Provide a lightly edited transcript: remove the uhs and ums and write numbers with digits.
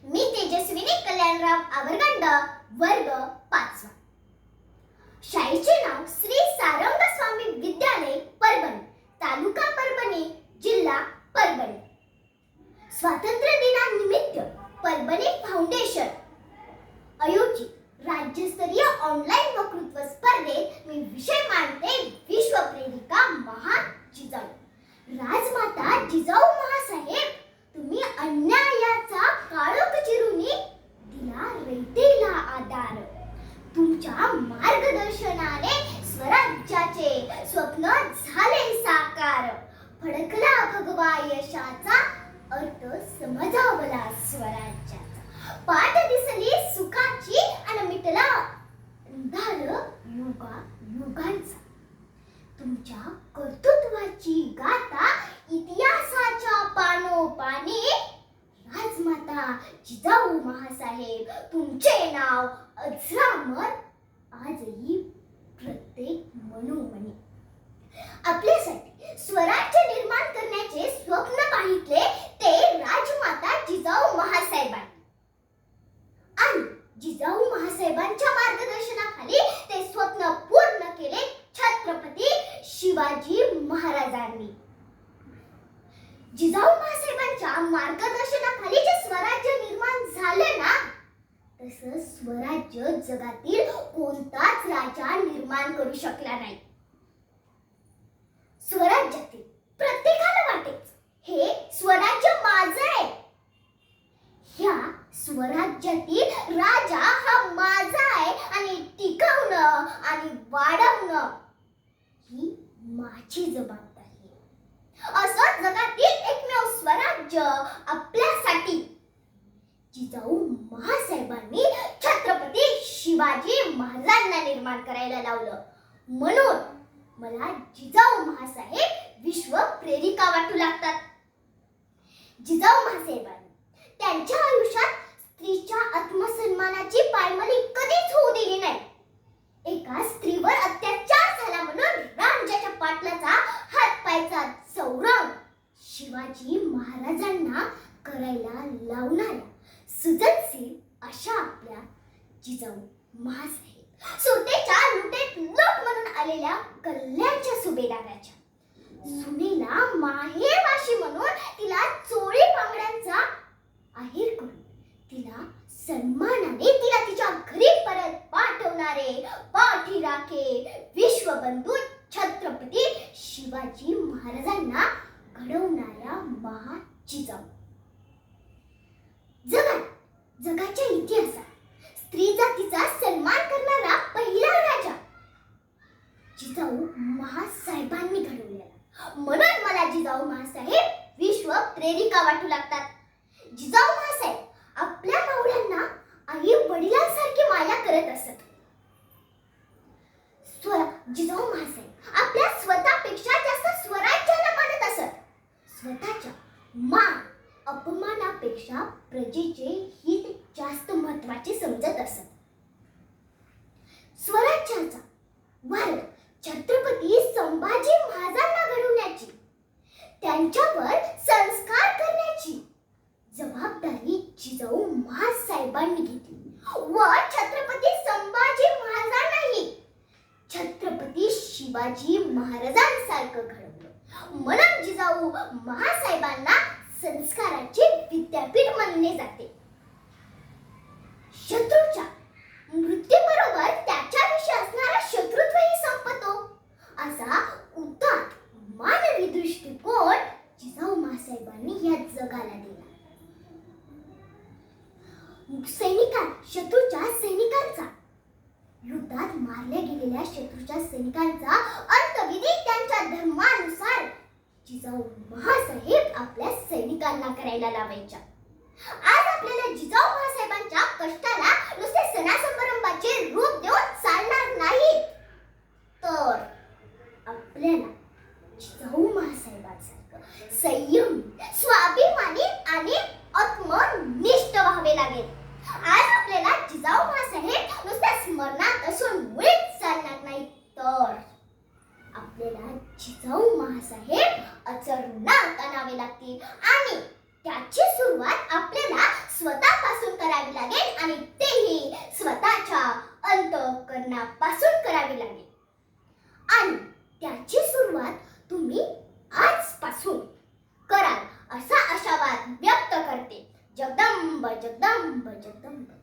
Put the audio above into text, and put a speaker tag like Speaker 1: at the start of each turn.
Speaker 1: मी तेजस्विनी कल्याणराव आवरगंड, वर्ग 5वा. शाळेचे नाव श्री सारंग स्वामी विद्यालय परभणी, तालुका परभणी, जिल्हा परभणी. स्वातंत्र्य दिनानिमित्त परभणी फाउंडेशन आयोजित राज्यस्तरीय ऑनलाईन वक्तृत्व स्पर्धेत मी विषय मांडते विश्व प्रेरिका महान जिजाऊ. राजमाता जिजाऊ महासाहेब, तुम्ही अन्यायाचा काळोख चिरुनी दिला रयतेला आधार. तुमच्या मार्गदर्शनाने स्वराज्याचे स्वप्न झाले साकार. फडकला भगवा यशाचा, अर्थ समजावला स्वराज्याचा. पाठ दिसली सुखाची आणि मिटला अंधार युगा युगांचा. तुमच्या कर्तृत्वाची गाथा इतिहासाच्या पानोपानी. राजमाता जिजाऊ महासाहेब, तुमचे नाव अजरामर आजही प्रत्येक मनोमनी. आपल्यासाठी स्वराज्य निर्माण करण्याचे स्वप्न पाहितले ते राजमाता जिजाऊ महासाहेबांनी, आणि जिजाऊ महासाहेबांच्या मार्गदर्शनाखाली ते स्वप्न पूर्ण केले छत्रपती शिवाजी महाराजांनी. जिजाऊ महासाहेबांच्या मार्गदर्शनाखाली जे स्वराज्य निर्माण झाले ना, तसं स्वराज्य जगातील कोणताच राजा निर्माण करू शकला नाही. स्वराज्यातील प्रत्येकाला वाटेच हे स्वराज्य माझं आहे. ह्या स्वराज्यातील राजा हा माझा आहे आणि टिकवणं आणि वाढवणं ही माझी जबाबदारी आहे. असं जगातील एकमेव स्वराज्य आपल्यासाठी जिजाऊ महासाहेबांनी छत्रपती शिवाजी महाराजांना निर्माण करायला लावलं. म्हणून मला जिजाऊ महासाहेब विश्व प्रेरिका वाटू लागतात. जिजाऊ महासाहेबांनी त्यांच्या आयुष्यात स्त्रीच्या आत्मसन्मानाची पायमल्ली कधीच होऊ दिली नाही. एका स्त्रीवर अत्याचार झाला म्हणून राजाच्या पाटलाचा हात पायचा चौरंग शिवाजी महाराजांना करायला लावणाऱ्या सृजनशील अशा आपल्या जिजाऊ महासाहेब, सुटेच्या लुटेत लूट म्हणून आलेल्या कल्याणच्या सुभेदाराच्या सुनेला माहेरवाशी म्हणून तिला चोळी बांगड्यांचा आहेर करून तिला सन्मानाने तिला तिच्या घरी परत पाठवणारे पाठीराखे विश्वबंधू छत्रपती शिवाजी महाराजांना घडवणाऱ्या महान जिजाऊ. जगाच्या इतिहासात स्त्री जातीचा सन्मान करणारा पहिला राजा जिजाऊ महासाहेबांनी घडवलेला. म्हणून मला जिजाऊ महासाहेब विश्व प्रेरिका वाटू लागतात. जिजाऊ महासाहेब आपल्या मावळ्यांना आई वडिलांसारखी माया करत असत. जिजाऊ महासाहेब आपल्या स्वतःपेक्षा जास्त स्वराज्याला मानत असत. स्वतःच्या मान अपमानापेक्षा प्रजेचे हित जास्त महत्त्वाचे समजत असत. स्वराज्याचा वारसा छत्रपती संभाजी महाराजांना घडवण्याची, त्यांच्यावर संस्कार करण्याची जबाबदारी जिजाऊ महासाहेबांनी घेतली व छत्रपती संभाजी महाराजांनाही छत्रपती शिवाजी महाराजांसारखं घडवलं. म्हणून जिजाऊ महासाहेबांना संस्काराचे विद्यापीठ मानले जाते. शत्रूच्या मृत्यूबरोबर त्याच्याविषयी असणारा शत्रुत्वही संपतो, असा उदात्त मानवी दृष्टिकोन जिजाऊ महासाहेबांनी या जगाला दिला. सैनिकांचा युद्धात मारल्या गेलेल्या शत्रूच्या सैनिकांचा अंतविधी त्यांच्या धर्मानुसार जिजाऊ महासाहेब आपल्या सैनिकांना करायला लावायच्या. आज आपल्याला जिजाऊ महासाहेबांच्या कष्टाला नुसते सणासमारंभाचे रूप देऊन चालणार नाही, तर आपल्याला जिजाऊ महासाहेबांसारखं संयमी, स्वाभिमानी आणि आत्मनिष्ठ व्हावे लागेल. आज आपल्याला जिजाऊ महासाहेब नुसत्या स्मरणात असून मुळीच चालणार नाही, तर आपल्याला जिजाऊ महासाहेब आचरणात आणावे लागतील आणि त्याची सुरुवात आपल्याला स्वतःपासून लागेल आणि तेही स्वतःच्या अंतःकरणापासून करावी लागेल. आणि त्याची सुरुवात तुम्ही आजपासून कराल असा आशावाद व्यक्त करते. जगदंब जगदंब जगदंब.